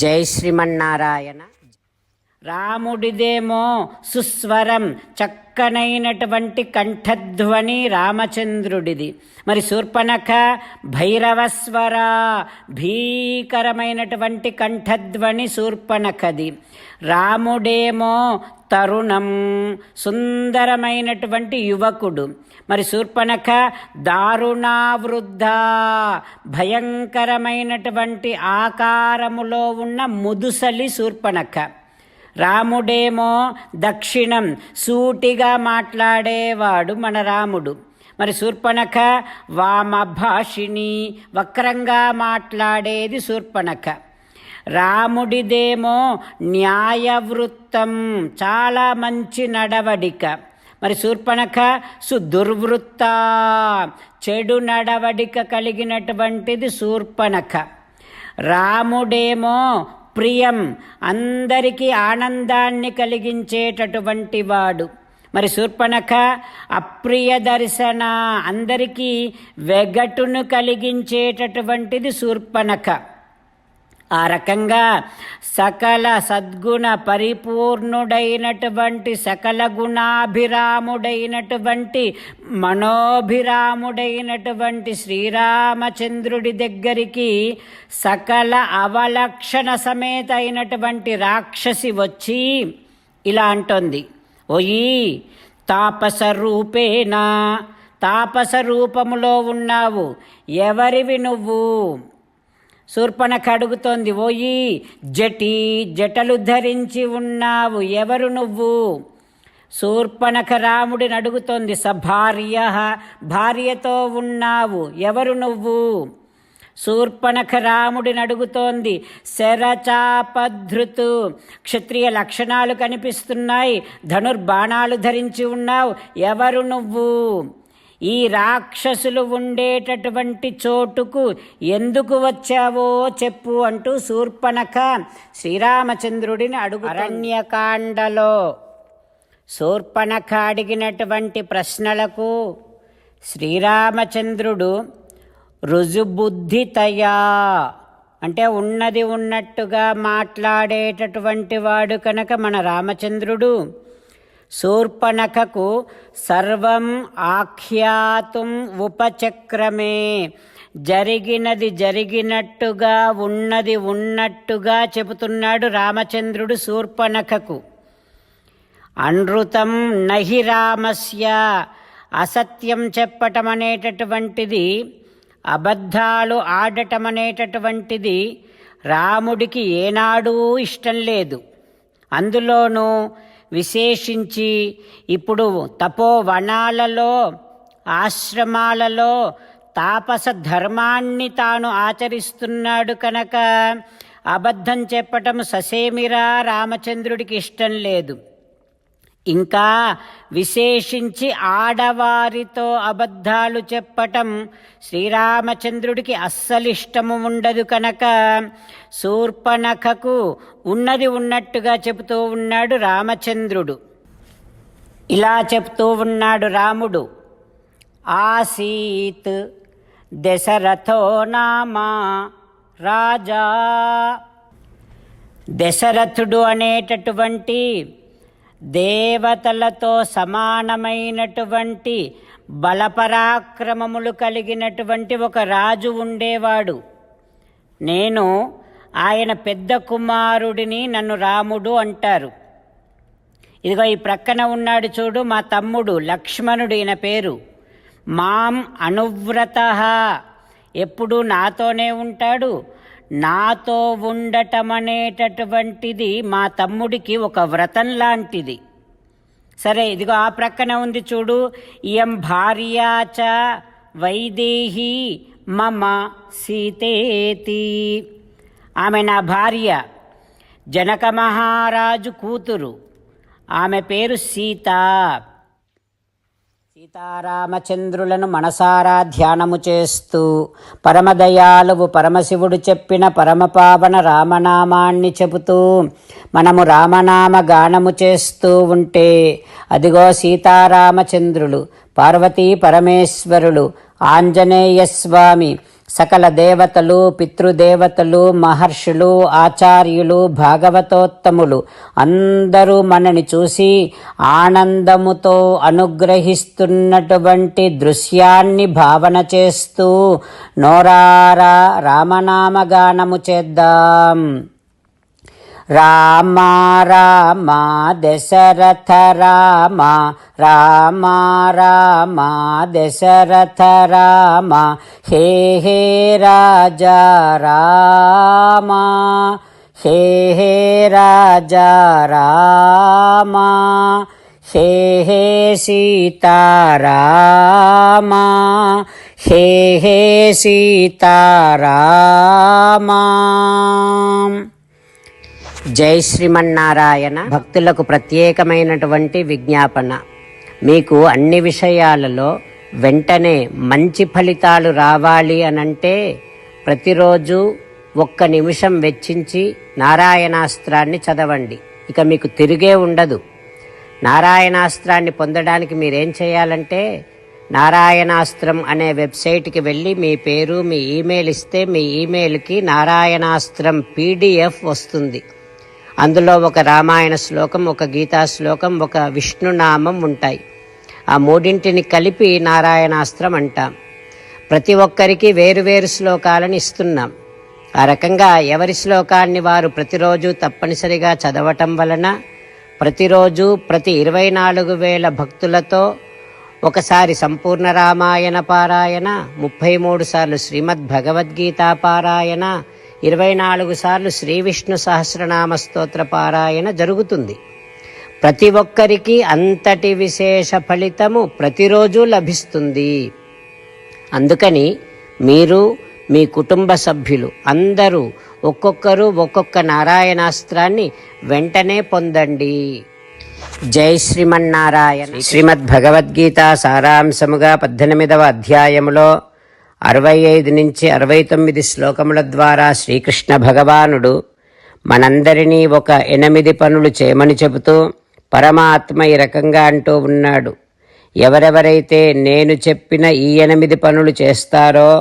జై శ్రీమన్నారాయణ. రాముడిదేమో సుస్వరం, చక్కనైనటువంటి కంఠధ్వని రామచంద్రుడిది. మరి శూర్పణఖ భైరవస్వర, భీకరమైనటువంటి కంఠధ్వని శూర్పణఖది. రాముడేమో తరుణం, సుందరమైనటువంటి యువకుడు. మరి శూర్పణఖ దారుణావృద్ధ, భయంకరమైనటువంటి ఆకారములో ఉన్న ముదుసలి శూర్పణఖ. రాముడేమో దక్షిణం, సూటిగా మాట్లాడేవాడు మన రాముడు. మరి శూర్పణఖ వామభాషిణి, వక్రంగా మాట్లాడేది శూర్పణఖ. రాముడిదేమో న్యాయవృత్తం, చాలా మంచి నడవడిక. మరి శూర్పణఖ సుదుర్వృత్త, చెడు నడవడిక కలిగినటువంటిది శూర్పణఖ. రాముడేమో ప్రియం, అందరికీ ఆనందాన్ని కలిగించేటటువంటి వాడు. మరి శూర్పణఖ అప్రియ దర్శన, అందరికీ వెగటును కలిగించేటటువంటిది శూర్పణఖ. ఆ రకంగా సకల సద్గుణ పరిపూర్ణుడైనటువంటి, సకల గుణాభిరాముడైనటువంటి, మనోభిరాముడైనటువంటి శ్రీరామచంద్రుడి దగ్గరికి సకల అవలక్షణ సమేత అయినటువంటి రాక్షసి వచ్చి ఇలా అంటోంది, ఓయి తాపస రూపేనా, తాపస రూపములో ఉన్నావు, ఎవరివి నువ్వు? శూర్పణఖ అడుగుతోంది, ఓయి జటి, జటలు ధరించి ఉన్నావు, ఎవరు నువ్వు? శూర్పణఖ రాముడిని అడుగుతోంది, సభార్య, భార్యతో ఉన్నావు, ఎవరు నువ్వు? శూర్పణఖ రాముడిని అడుగుతోంది, శరచాపధృతు, క్షత్రియ లక్షణాలు కనిపిస్తున్నాయి, ధనుర్బాణాలు ధరించి ఉన్నావు, ఎవరు నువ్వు? ఈ రాక్షసులు ఉండేటటువంటి చోటుకు ఎందుకు వచ్చావో చెప్పు అంటూ శూర్పణఖ శ్రీరామచంద్రుడిని అడుగు. అరణ్యకాండలో శూర్పణఖ అడిగినటువంటి ప్రశ్నలకు శ్రీరామచంద్రుడు రుజుబుద్ధితయా, అంటే ఉన్నది ఉన్నట్టుగా మాట్లాడేటటువంటి వాడు కనుక మన రామచంద్రుడు శూర్పణఖకు సర్వం ఆఖ్యాతుం ఉపచక్రమే, జరిగినది జరిగినట్టుగా, ఉన్నది ఉన్నట్టుగా చెబుతున్నాడు రామచంద్రుడు శూర్పణఖకు. అనృతం నహి రామస్య, అసత్యం చెప్పటం అనేటటువంటిది, అబద్ధాలు ఆడటం అనేటటువంటిది రాముడికి ఏనాడూ ఇష్టం లేదు. అందులోనూ విశేషించి ఇప్పుడు తపోవనాలలో, ఆశ్రమాలలో తాపస ధర్మాన్ని తాను ఆచరిస్తున్నాడు కనుక అబద్ధం చెప్పటం ససేమిరా రామచంద్రుడికి ఇష్టం లేదు. ఇంకా విశేషించి ఆడవారితో అబద్ధాలు చెప్పటం శ్రీరామచంద్రుడికి అస్సలు ఇష్టము ఉండదు కనుక శూర్పణఖకు ఉన్నది ఉన్నట్టుగా చెబుతూ ఉన్నాడు రామచంద్రుడు. ఇలా చెప్తూ ఉన్నాడు రాముడు, ఆసీత్ దశరథో నామా రాజా. దశరథుడు అనేటటువంటి దేవతలతో సమానమైనటువంటి బలపరాక్రమములు కలిగినటువంటి ఒక రాజు ఉండేవాడు. నేను ఆయన పెద్ద కుమారుడిని, నన్ను రాముడు అంటారు. ఇదిగో ఈ ప్రక్కన ఉన్నాడు చూడు, మా తమ్ముడు లక్ష్మణుడు, ఈయన పేరు. మాం అనువ్రతః, ఎప్పుడూ నాతోనే ఉంటాడు. నాతో ఉండటం అనేటటువంటిది మా తమ్ముడికి ఒక వ్రతం లాంటిది. సరే, ఇదిగో ఆ ప్రక్కన ఉంది చూడు, ఇయం భార్యాచ వైదేహి మమ సీతేతి. ఆమె నా భార్య, జనక మహారాజు కూతురు, ఆమె పేరు సీత. సీతారామచంద్రులను మనసారా ధ్యానము చేస్తూ పరమదయాలువు పరమశివుడు చెప్పిన పరమపావన రామనామాన్ని చెబుతూ మనము రామనామ గానము చేస్తూ ఉంటే అదిగో సీతారామచంద్రులు, పార్వతీ పరమేశ్వరులు, ఆంజనేయస్వామి, సకల దేవతలు, పితృదేవతలు, మహర్షులు, ఆచార్యులు, భాగవతోత్తములు అందరూ మనని చూసి ఆనందముతో అనుగ్రహిస్తున్నటువంటి దృశ్యాన్ని భావన చేస్తూ నోరారా రామనామగానము చేద్దాం. రామ రామ దశరథ రామ, రామ రామ దశరథ రామ, హే హే రాజా రామ, హే హే రాజా రామ, హే హే సీతారామ, హే హే సీతారామ. జై శ్రీమన్నారాయణ. భక్తులకు ప్రత్యేకమైనటువంటి విజ్ఞాపన. మీకు అన్ని విషయాలలో వెంటనే మంచి ఫలితాలు రావాలి అనంటే ప్రతిరోజు 1 నిమిషం వెచ్చించి నారాయణాస్త్రాన్ని చదవండి. ఇక మీకు తిరిగే ఉండదు. నారాయణాస్త్రాన్ని పొందడానికి మీరేం చేయాలంటే నారాయణాస్త్రం అనే వెబ్సైట్కి వెళ్ళి మీ పేరు, మీ ఈమెయిల్ ఇస్తే మీ ఈమెయిల్కి నారాయణాస్త్రం PDF వస్తుంది. అందులో ఒక రామాయణ శ్లోకం, ఒక గీతా శ్లోకం, ఒక విష్ణునామం ఉంటాయి. ఆ మూడింటిని కలిపి నారాయణాస్త్రం అంటాం. ప్రతి ఒక్కరికి వేరువేరు శ్లోకాలను ఇస్తున్నాం. ఆ రకంగా ఎవరి శ్లోకాన్ని వారు ప్రతిరోజు తప్పనిసరిగా చదవటం వలన ప్రతిరోజు ప్రతి 24,000 భక్తులతో ఒకసారి సంపూర్ణ రామాయణ పారాయణ, 33 సార్లు శ్రీమద్ భగవద్గీత పారాయణ, 24 సార్లు శ్రీ విష్ణు సహస్రనామ స్తోత్ర పారాయణ జరుగుతుంది. ప్రతి ఒక్కరికి అంతటి విశేష ఫలితము ప్రతిరోజు లభిస్తుంది. అందుకని మీరు, మీ కుటుంబ సభ్యులు అందరూ ఒక్కొక్కరు ఒక్కొక్క నారాయణాస్త్రాన్ని వెంటనే పొందండి. జై శ్రీమన్నారాయణ. శ్రీమద్ భగవద్గీత సారాంశముగా 18వ అధ్యాయములో 65 నుంచి 69 శ్లోకముల ద్వారా శ్రీకృష్ణ భగవానుడు మనందరినీ ఒక 8 పనులు చేయమని చెబుతూ పరమాత్మ ఈ రకంగా అంటూ ఉన్నాడు. ఎవరెవరైతే నేను చెప్పిన ఈ 8 పనులు చేస్తారో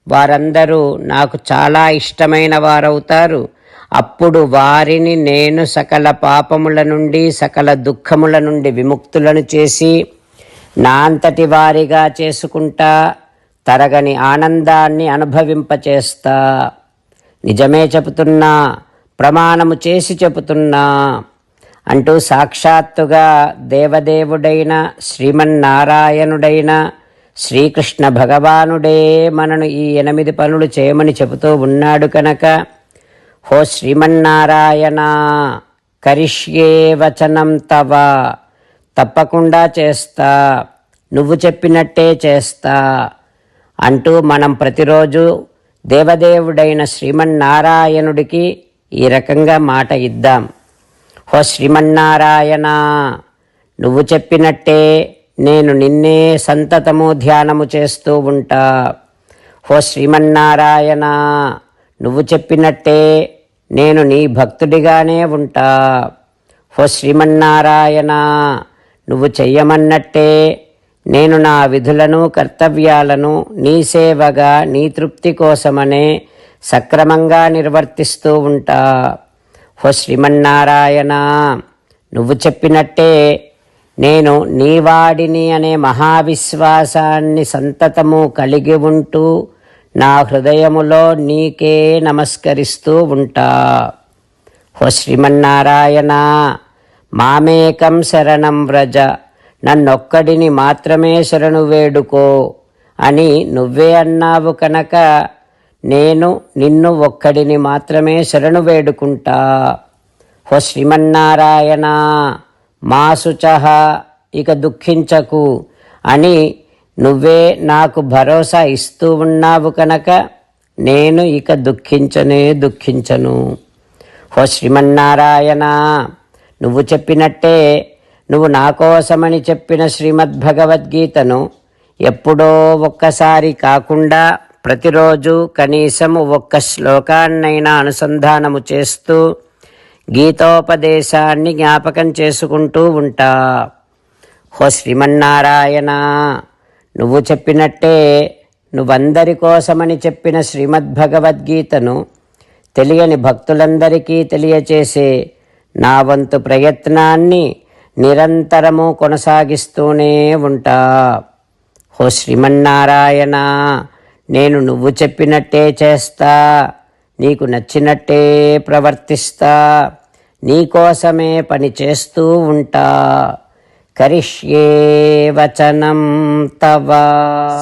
వారందరూ నాకు చాలా ఇష్టమైన వారవుతారు. అప్పుడు వారిని నేను సకల పాపముల నుండి, సకల దుఃఖముల నుండి విముక్తులను చేసి నా అంతటి వారిగా చేసుకుంటా, తరగని ఆనందాన్ని అనుభవింపచేస్తా. నిజమే చెబుతున్నా, ప్రమాణము చేసి చెబుతున్నా అంటూ సాక్షాత్తుగా దేవదేవుడైన శ్రీమన్నారాయణుడైన శ్రీకృష్ణ భగవానుడే మనను ఈ 8 పనులు చేయమని చెబుతూ ఉన్నాడు కనుక, హో శ్రీమన్నారాయణ, కరిష్యే వచనం తవ, తప్పకుండా చేస్తా, నువ్వు చెప్పినట్టే చేస్తా అంటూ మనం ప్రతిరోజు దేవదేవుడైన శ్రీమన్నారాయణుడికి ఈ రకంగా మాట ఇద్దాం. హో శ్రీమన్నారాయణ, నువ్వు చెప్పినట్టే నేను నిన్నే సంతతము ధ్యానము చేస్తూ ఉంటా. హో శ్రీమన్నారాయణ, నువ్వు చెప్పినట్టే నేను నీ భక్తుడిగానే ఉంటా. హో శ్రీమన్నారాయణ, నువ్వు చెయ్యమన్నట్టే నేను నా విధులను, కర్తవ్యాలను నీ సేవగా, నీ తృప్తి కోసమనే సక్రమంగా నిర్వర్తిస్తూ ఉంటా. హో శ్రీమన్నారాయణ, నువ్వు చెప్పినట్టే నేను నీవాడిని అనే మహావిశ్వాసాన్ని సంతతము కలిగి ఉంటూ నా హృదయములో నీకే నమస్కరిస్తూ ఉంటా. హో శ్రీమన్నారాయణ, మామేకం శరణం వ్రజ, నన్నొక్కడిని మాత్రమే శరణు వేడుకో అని నువ్వే అన్నావు కనుక నేను నిన్ను ఒక్కడిని మాత్రమే శరణు వేడుకుంటా. హో శ్రీమన్నారాయణ, మా శుచః, ఇక దుఃఖించకు అని నువ్వే నాకు భరోసా ఇస్తూ ఉన్నావు కనుక నేను ఇక దుఃఖించను. హో శ్రీమన్నారాయణ, నువ్వు చెప్పినట్టే నువ్వు నా కోసమని చెప్పిన శ్రీమద్భగవద్గీతను ఎప్పుడో ఒక్కసారి కాకుండా ప్రతిరోజు కనీసం 1 శ్లోకాన్నైనా అనుసంధానము చేస్తూ గీతోపదేశాన్ని జ్ఞాపకం చేసుకుంటూ ఉంటా. హో శ్రీమన్నారాయణ, నువ్వు చెప్పినట్టే నువ్వందరి కోసమని చెప్పిన శ్రీమద్భగవద్గీతను తెలియని భక్తులందరికీ తెలియచేసే నా వంతు ప్రయత్నాన్ని నిరంతరము కొనసాగిస్తూనే ఉంటా. ఓ శ్రీమన్నారాయణ, నేను నువ్వు చెప్పినట్టే చేస్తా, నీకు నచ్చినట్టే ప్రవర్తిస్తా, నీకోసమే పని చేస్తూ ఉంటా. కరిష్యే వచనం తవ.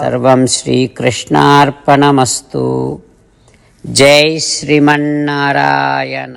సర్వం శ్రీకృష్ణార్పణమస్తు. జై శ్రీమన్నారాయణ.